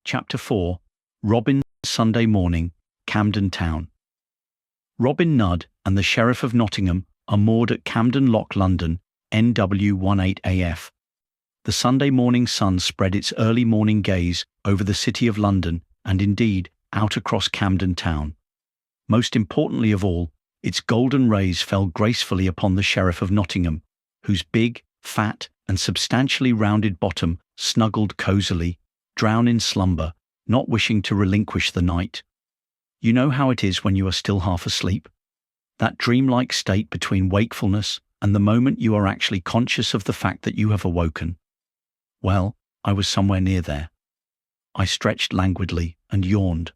Chapter 4 Robin Sunday Morning, Camden Town. Robin Nudd and the Sheriff of Nottingham are moored at Camden Lock, London, NW18AF. The Sunday morning sun spread its early morning gaze over the City of London and indeed out across Camden Town. Most importantly of all, its golden rays fell gracefully upon the Sheriff of Nottingham, whose big, fat, and substantially rounded bottom snuggled cosily, drowned in slumber, not wishing to relinquish the night. You know how it is when you are still half asleep? That dreamlike state between wakefulness and the moment you are actually conscious of the fact that you have awoken. Well, I was somewhere near there. I stretched languidly and yawned.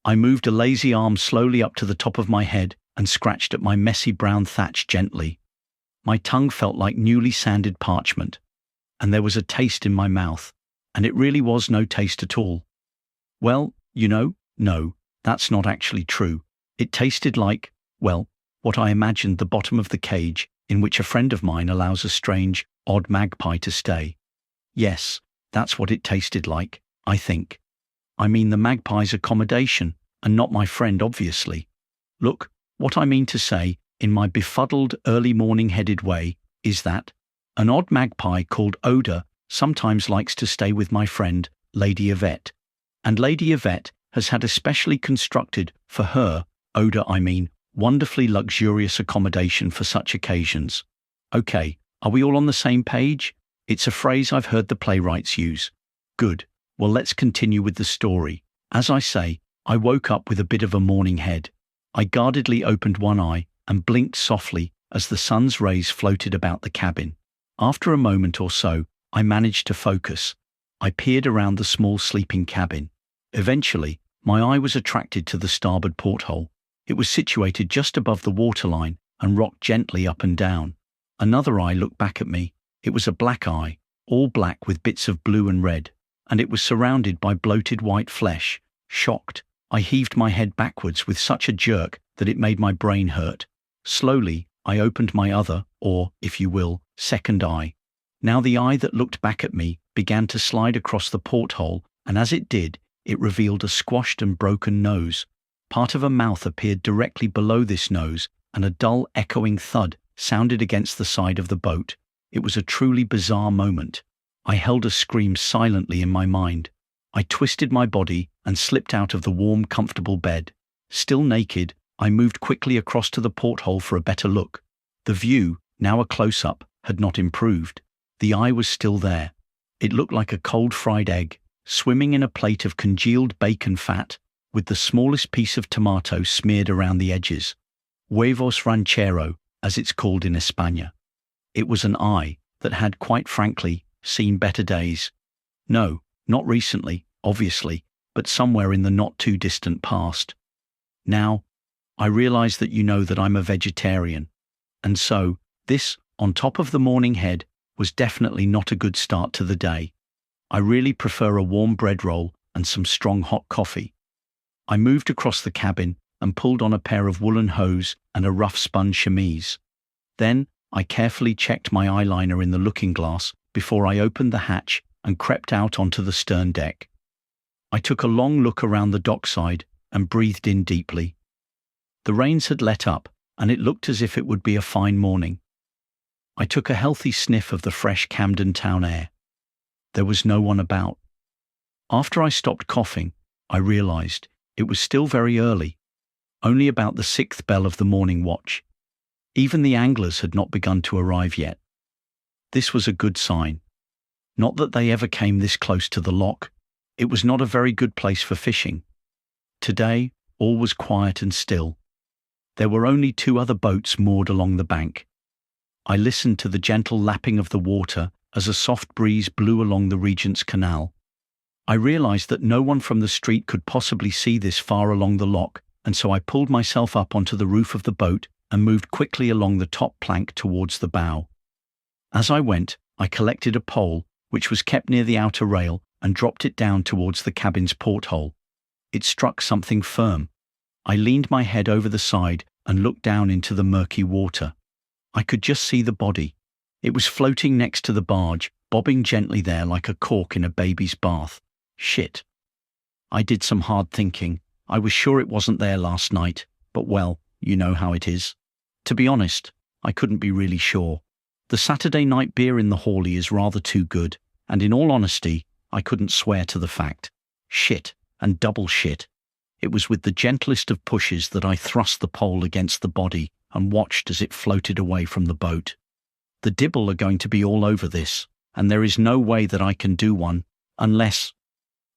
I moved a lazy arm slowly up to the top of my head and scratched at my messy brown thatch gently. My tongue felt like newly sanded parchment, and there was a taste in my mouth, and it really was no taste at all. Well, no, that's not actually true. It tasted like, well, what I imagined the bottom of the cage in which a friend of mine allows a strange, odd magpie to stay. Yes, that's what it tasted like, I think. I mean the magpie's accommodation, and not my friend, obviously. Look, what I mean to say, in my befuddled, early morning-headed way, is that an odd magpie called Oda sometimes likes to stay with my friend, Lady Yvette. And Lady Yvette has had a specially constructed, for her, Oda I mean, wonderfully luxurious accommodation for such occasions. Okay, are we all on the same page? It's a phrase I've heard the playwrights use. Good. Well, let's continue with the story. As I say, I woke up with a bit of a morning head. I guardedly opened one eye and blinked softly as the sun's rays floated about the cabin. After a moment or so, I managed to focus. I peered around the small sleeping cabin. Eventually, my eye was attracted to the starboard porthole. It was situated just above the waterline and rocked gently up and down. Another eye looked back at me. It was a black eye, all black with bits of blue and red, and it was surrounded by bloated white flesh. Shocked, I heaved my head backwards with such a jerk that it made my brain hurt. Slowly, I opened my other, or, if you will, second eye. Now the eye that looked back at me began to slide across the porthole, and as it did, it revealed a squashed and broken nose. Part of a mouth appeared directly below this nose, and a dull, echoing thud sounded against the side of the boat. It was a truly bizarre moment. I held a scream silently in my mind. I twisted my body and slipped out of the warm, comfortable bed. Still naked, I moved quickly across to the porthole for a better look. The view, now a close-up, had not improved. The eye was still there. It looked like a cold fried egg, swimming in a plate of congealed bacon fat, with the smallest piece of tomato smeared around the edges. Huevos ranchero, as it's called in España. It was an eye that had, quite frankly, seen better days. No, not recently, obviously, but somewhere in the not-too-distant past. Now, I realize that you know that I'm a vegetarian, and so, this, on top of the morning head, was definitely not a good start to the day. I really prefer a warm bread roll and some strong hot coffee. I moved across the cabin and pulled on a pair of woolen hose and a rough spun chemise. Then, I carefully checked my eyeliner in the looking glass before I opened the hatch and crept out onto the stern deck. I took a long look around the dockside and breathed in deeply. The rains had let up, and it looked as if it would be a fine morning. I took a healthy sniff of the fresh Camden town air. There was no one about. After I stopped coughing, I realized it was still very early, only about the 6th bell of the morning watch. Even the anglers had not begun to arrive yet. This was a good sign. Not that they ever came this close to the lock. It was not a very good place for fishing. Today, all was quiet and still. There were only 2 other boats moored along the bank. I listened to the gentle lapping of the water as a soft breeze blew along the Regent's Canal. I realized that no one from the street could possibly see this far along the lock, and so I pulled myself up onto the roof of the boat and moved quickly along the top plank towards the bow. As I went, I collected a pole, which was kept near the outer rail, and dropped it down towards the cabin's porthole. It struck something firm. I leaned my head over the side and looked down into the murky water. I could just see the body. It was floating next to the barge, bobbing gently there like a cork in a baby's bath. Shit. I did some hard thinking. I was sure it wasn't there last night, but well, you know how it is. To be honest, I couldn't be really sure. The Saturday night beer in the Hawley is rather too good, and in all honesty, I couldn't swear to the fact. Shit, and double shit. It was with the gentlest of pushes that I thrust the pole against the body and watched as it floated away from the boat. The Dibble are going to be all over this, and there is no way that I can do one, unless—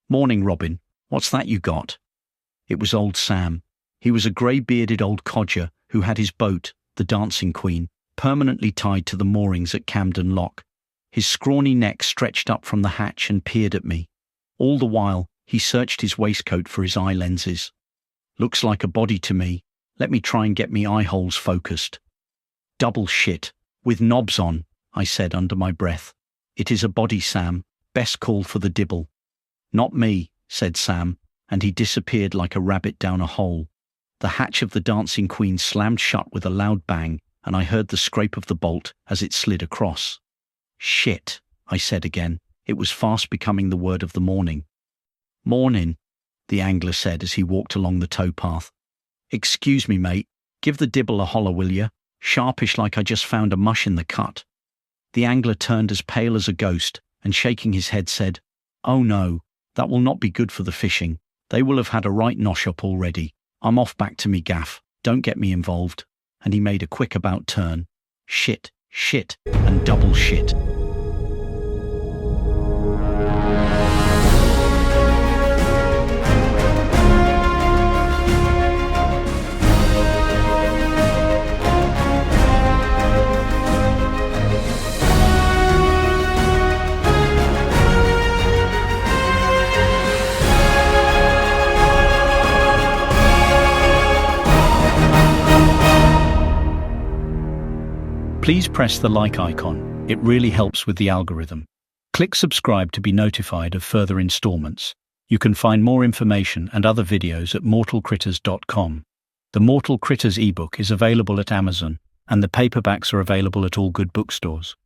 "Morning, Robin. What's that you got?" It was old Sam. He was a grey-bearded old codger who had his boat, the Dancing Queen, permanently tied to the moorings at Camden Lock. His scrawny neck stretched up from the hatch and peered at me. All the while, he searched his waistcoat for his eye lenses. "Looks like a body to me. Let me try and get me eye holes focused." "Double shit, with knobs on," I said under my breath. "It is a body, Sam. Best call for the Dibble." "Not me," said Sam, and he disappeared like a rabbit down a hole. The hatch of the Dancing Queen slammed shut with a loud bang, and I heard the scrape of the bolt as it slid across. "Shit," I said again. It was fast becoming the word of the morning. "Mornin'," the angler said as he walked along the towpath. "Excuse me, mate. Give the Dibble a holler, will you? Sharpish like I just found a mush in the cut." The angler turned as pale as a ghost and shaking his head said, "Oh no, that will not be good for the fishing. They will have had a right nosh up already. I'm off back to me gaff. Don't get me involved." And he made a quick about turn. Shit, shit, and double shit. Please press the like icon. It really helps with the algorithm. Click subscribe to be notified of further installments. You can find more information and other videos at mortalcritters.com. The Mortal Critters ebook is available at Amazon, and the paperbacks are available at all good bookstores.